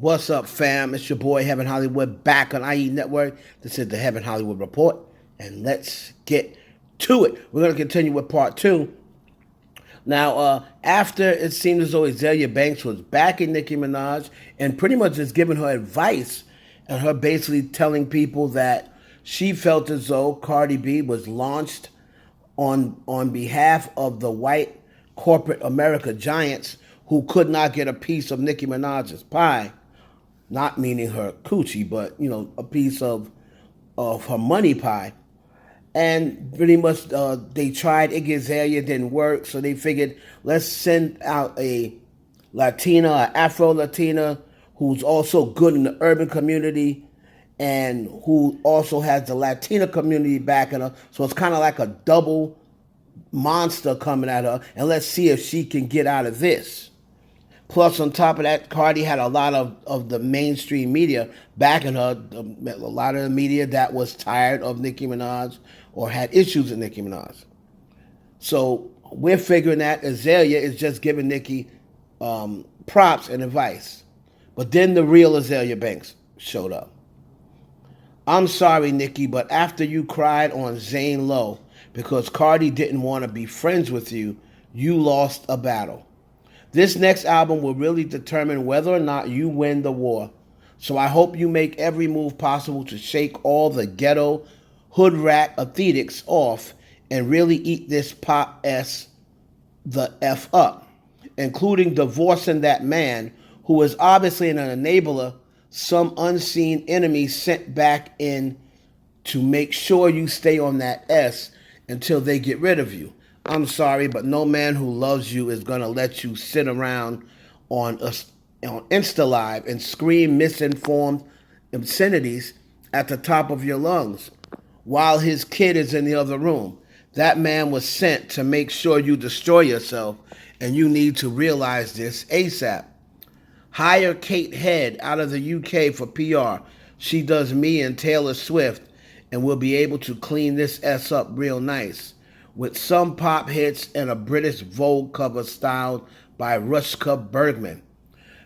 What's up, fam? It's your boy Heaven Hollywood back on IE Network. This is the Heaven Hollywood Report, and let's get to it. We're going to continue with part two. Now, after it seemed as though Azealia Banks was backing Nicki Minaj and pretty much just giving her advice, and her basically telling people that she felt as though Cardi B was launched on behalf of the white corporate America giants who could not get a piece of Nicki Minaj's pie. Not meaning her coochie, but, a piece of her money pie. And pretty much they tried Iggy Azalea, didn't work, so they figured, let's send out a Latina, an Afro-Latina, who's also good in the urban community and who also has the Latina community backing her. So it's kind of like a double monster coming at her, and let's see if she can get out of this. Plus, on top of that, Cardi had a lot of the mainstream media backing her, a lot of the media that was tired of Nicki Minaj or had issues with Nicki Minaj. So we're figuring that Azealia is just giving Nicki props and advice. But then the real Azealia Banks showed up. I'm sorry, Nicki, but after you cried on Zane Lowe because Cardi didn't want to be friends with you, you lost a battle. This next album will really determine whether or not you win the war. So I hope you make every move possible to shake all the ghetto, hood rat aesthetics off and really eat this pop S the F up, including divorcing that man who is obviously an enabler, some unseen enemy sent back in to make sure you stay on that S until they get rid of you. I'm sorry, but no man who loves you is going to let you sit around on Insta Live and scream misinformed obscenities at the top of your lungs while his kid is in the other room. That man was sent to make sure you destroy yourself, and you need to realize this ASAP. Hire Kate Head out of the UK for PR. She does me and Taylor Swift, and we'll be able to clean this S up real nice, with some pop hits and a British Vogue cover styled by Rushka Bergman.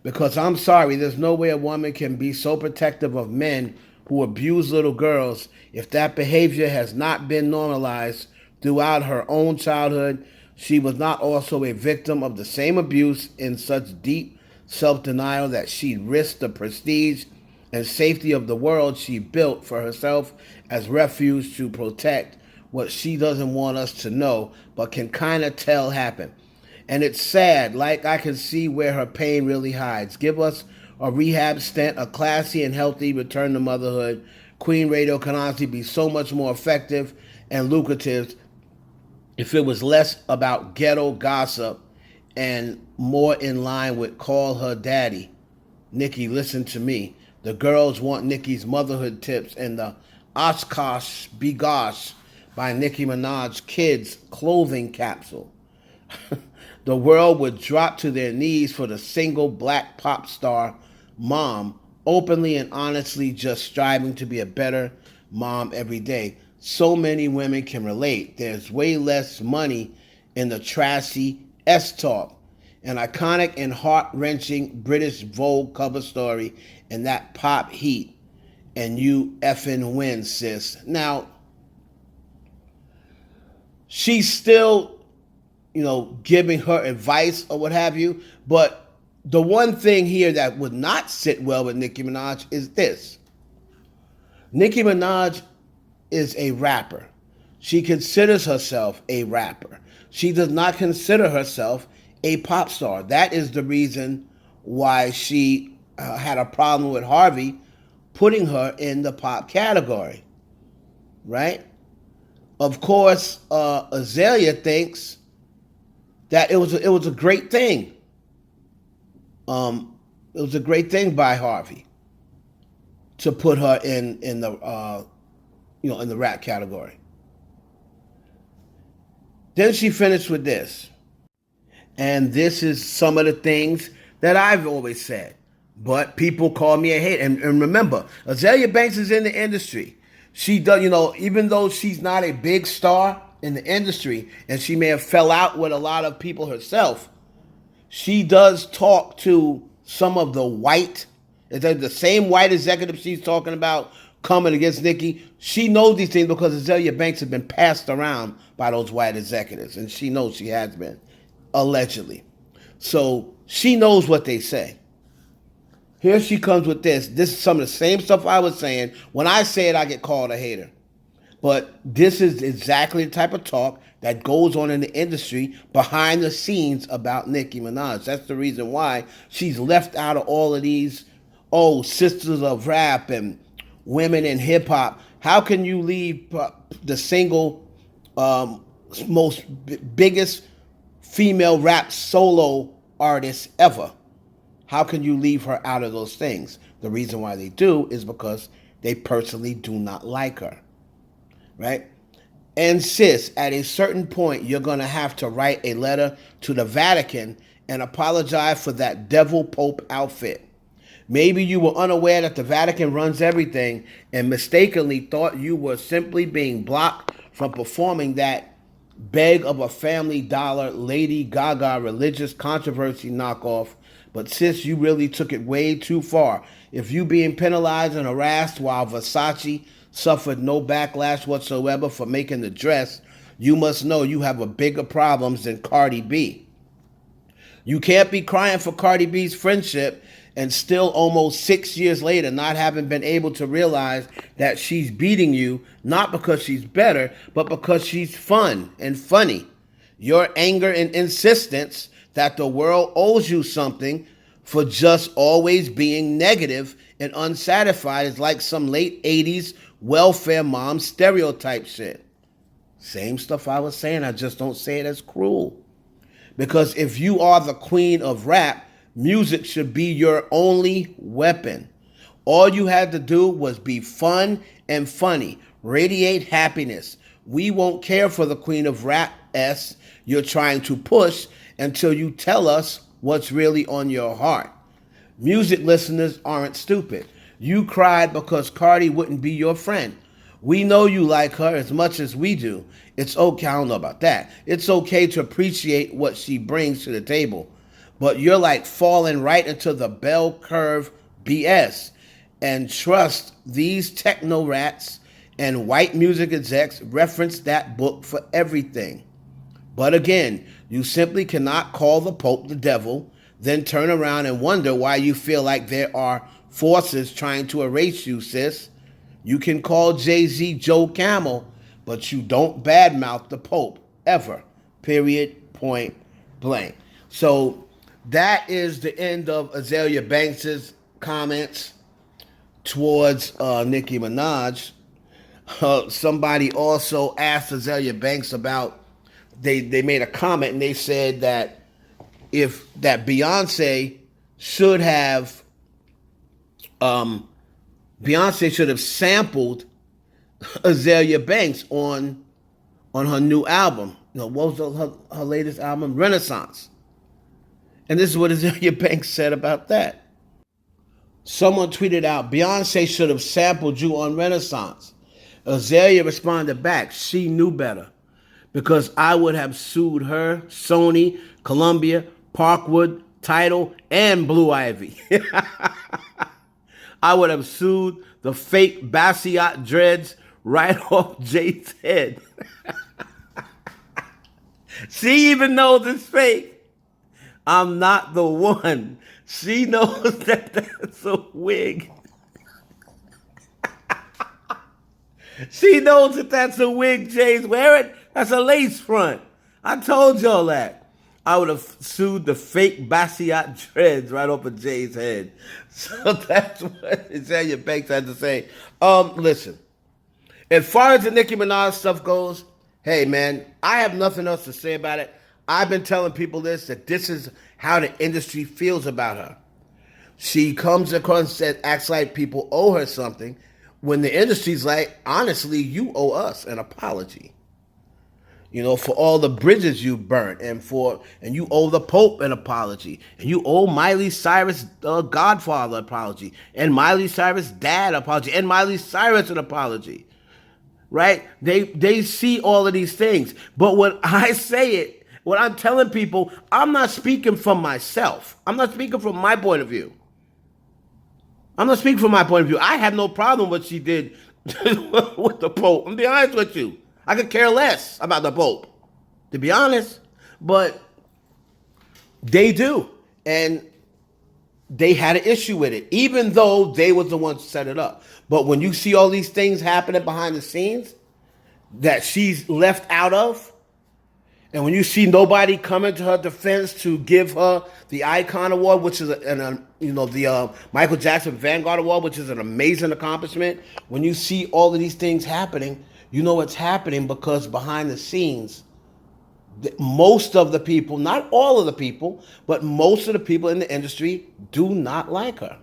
Because I'm sorry, there's no way a woman can be so protective of men who abuse little girls if that behavior has not been normalized throughout her own childhood. She was not also a victim of the same abuse in such deep self-denial that she risked the prestige and safety of the world she built for herself as refuge to protect what she doesn't want us to know, but can kind of tell happened. And it's sad, like I can see where her pain really hides. Give us a rehab stint, a classy and healthy return to motherhood. Queen Radio can honestly be so much more effective and lucrative if it was less about ghetto gossip and more in line with call her daddy. Nicki, listen to me. The girls want Nicki's motherhood tips and the Oshkosh Bigosh by Nicki Minaj kids clothing capsule. The world would drop to their knees for the single black pop star mom, openly and honestly just striving to be a better mom every day. So many women can relate. There's way less money in the trashy S-talk. An iconic and heart-wrenching British Vogue cover story and that pop heat. And you effing win, sis. Now, she's still, giving her advice or what have you. But the one thing here that would not sit well with Nicki Minaj is this. Nicki Minaj is a rapper. She considers herself a rapper. She does not consider herself a pop star. That is the reason why she had a problem with Harvey putting her in the pop category, right? Of course, Azealia thinks that it was a great thing. It was a great thing by Harvey to put her in the in the rap category. Then she finished with this, and this is some of the things that I've always said, but people call me a hater. And remember, Azealia Banks is in the industry. She does, even though she's not a big star in the industry, and she may have fell out with a lot of people herself, she does talk to some of the white Is that the same white executive she's talking about coming against Nicki? She knows these things because Azealia Banks has been passed around by those white executives, and she knows she has been, allegedly. So she knows what they say. Here she comes with this. This is some of the same stuff I was saying. When I say it, I get called a hater. But this is exactly the type of talk that goes on in the industry behind the scenes about Nicki Minaj. That's the reason why she's left out of all of these, sisters of rap and women in hip hop. How can you leave the single biggest female rap solo artist ever? How can you leave her out of those things? The reason why they do is because they personally do not like her, right? And sis, at a certain point, you're going to have to write a letter to the Vatican and apologize for that devil pope outfit. Maybe you were unaware that the Vatican runs everything and mistakenly thought you were simply being blocked from performing that beg of a family dollar Lady Gaga religious controversy knockoff. But sis, you really took it way too far. If you being penalized and harassed while Versace suffered no backlash whatsoever for making the dress, you must know you have a bigger problems than Cardi B. You can't be crying for Cardi B's friendship and still almost 6 years later not having been able to realize that she's beating you, not because she's better, but because she's fun and funny. Your anger and insistence that the world owes you something for just always being negative and unsatisfied is like some late 80s welfare mom stereotype shit. Same stuff I was saying, I just don't say it as cruel. Because if you are the queen of rap, music should be your only weapon. All you had to do was be fun and funny, radiate happiness. We won't care for the queen of rap S you're trying to push until you tell us what's really on your heart. Music listeners aren't stupid. You cried because Cardi wouldn't be your friend. We know you like her as much as we do. It's okay, I don't know about that. It's okay to appreciate what she brings to the table. But you're like falling right into the bell curve BS. And trust, these techno rats and white music execs reference that book for everything. But again, you simply cannot call the Pope the devil, then turn around and wonder why you feel like there are forces trying to erase you, sis. You can call Jay-Z Joe Camel, but you don't badmouth the Pope, ever. Period, point blank. So that is the end of Azealia Banks' comments towards Nicki Minaj. Somebody also asked Azealia Banks about, they made a comment and they said that Beyonce should have sampled Azealia Banks on her new album. What was her latest album? Renaissance. And this is what Azealia Banks said about that. Someone tweeted out, Beyonce should have sampled you on Renaissance. Azealia responded back, she knew better. Because I would have sued her, Sony, Columbia, Parkwood, Tidal, and Blue Ivy. I would have sued the fake Basquiat dreads right off Jay's head. She even knows it's fake. I'm not the one. She knows that that's a wig. She knows that that's a wig Jay's wearing. That's a lace front. I told y'all that. I would have sued the fake Basquiat dreads right off of Jay's head. So that's what Azealia Banks had to say. Listen, as far as the Nicki Minaj stuff goes, hey man, I have nothing else to say about it. I've been telling people that this is how the industry feels about her. She comes across and acts like people owe her something, when the industry's like, honestly, you owe us an apology. For all the bridges you burnt, and you owe the Pope an apology, and you owe Miley Cyrus Godfather apology, and Miley Cyrus dad apology, and Miley Cyrus an apology, right? They see all of these things, but when I say it, when I'm telling people, I'm not speaking from myself. I'm not speaking from my point of view. I'm not speaking from my point of view. I have no problem with what she did with the Pope. I'm being honest with you. I could care less about the Pope, to be honest. But they do. And they had an issue with it, even though they was the ones who set it up. But when you see all these things happening behind the scenes that she's left out of, and when you see nobody coming to her defense to give her the Icon Award, which is the Michael Jackson Vanguard Award, which is an amazing accomplishment. When you see all of these things happening, you know it's happening because behind the scenes, most of the people, not all of the people, but most of the people in the industry do not like her.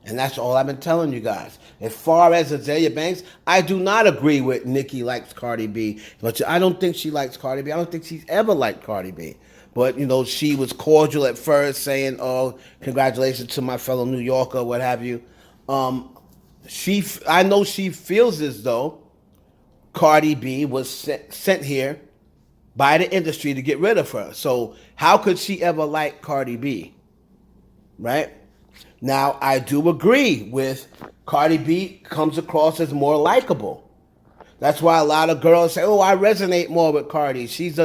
And that's all I've been telling you guys. As far as Azealia Banks, I do not agree with Nicki likes Cardi B. But I don't think she likes Cardi B. I don't think she's ever liked Cardi B. But, she was cordial at first, saying, oh, congratulations to my fellow New Yorker, what have you. I know she feels as though Cardi B was sent here by the industry to get rid of her. So how could she ever like Cardi B? Right? Now, I do agree with Cardi B comes across as more likable. That's why a lot of girls say, oh, I resonate more with Cardi. She's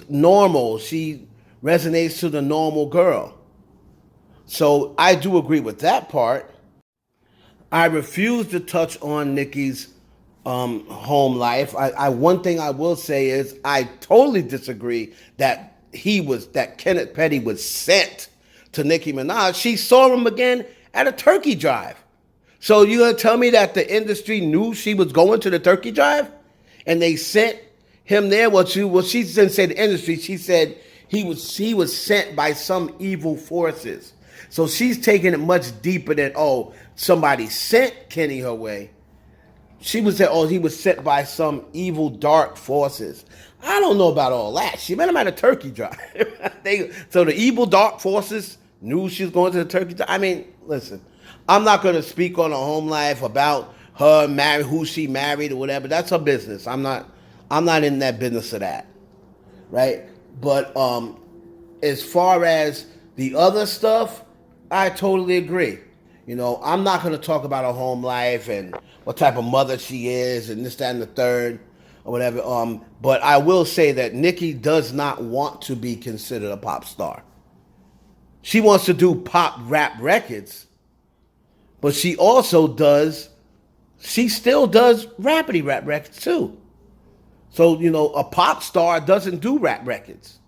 normal. She resonates to the normal girl. So I do agree with that part. I refuse to touch on Nicki's home life. One thing I will say is I totally disagree that Kenneth Petty was sent to Nicki Minaj. She saw him again at a turkey drive. So you gonna tell me that the industry knew she was going to the turkey drive, and they sent him there? She didn't say the industry. She said he was sent by some evil forces. So she's taking it much deeper than somebody sent Kenny her way. She would say, he was sent by some evil dark forces. I don't know about all that. She met him at a turkey drive. So the evil dark forces knew she was going to the turkey drive. I mean, listen, I'm not going to speak on her home life about her married, who she married or whatever. That's her business. I'm not in that business of that, right? But as far as the other stuff, I totally agree. I'm not going to talk about her home life and what type of mother she is and this, that, and the third or whatever. But I will say that Nicki does not want to be considered a pop star. She wants to do pop rap records, but she still does rapidy rap records too. So, a pop star doesn't do rap records.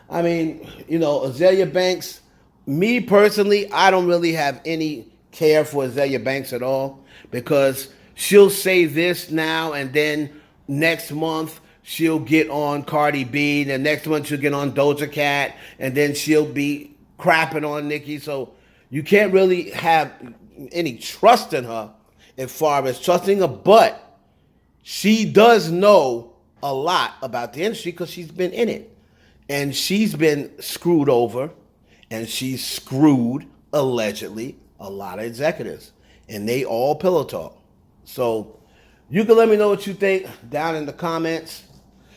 I mean, Azealia Banks, me personally, I don't really have any care for Azealia Banks at all, because she'll say this now and then next month she'll get on Cardi B, the next month she'll get on Doja Cat, and then she'll be crapping on Nicki. So you can't really have any trust in her as far as trusting her, but she does know a lot about the industry because she's been in it. And she's been screwed over, and she's screwed, allegedly, a lot of executives. And they all pillow talk. So you can let me know what you think down in the comments.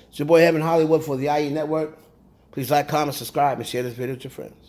It's your boy Heaven Hollywood for the IE Network. Please like, comment, subscribe, and share this video with your friends.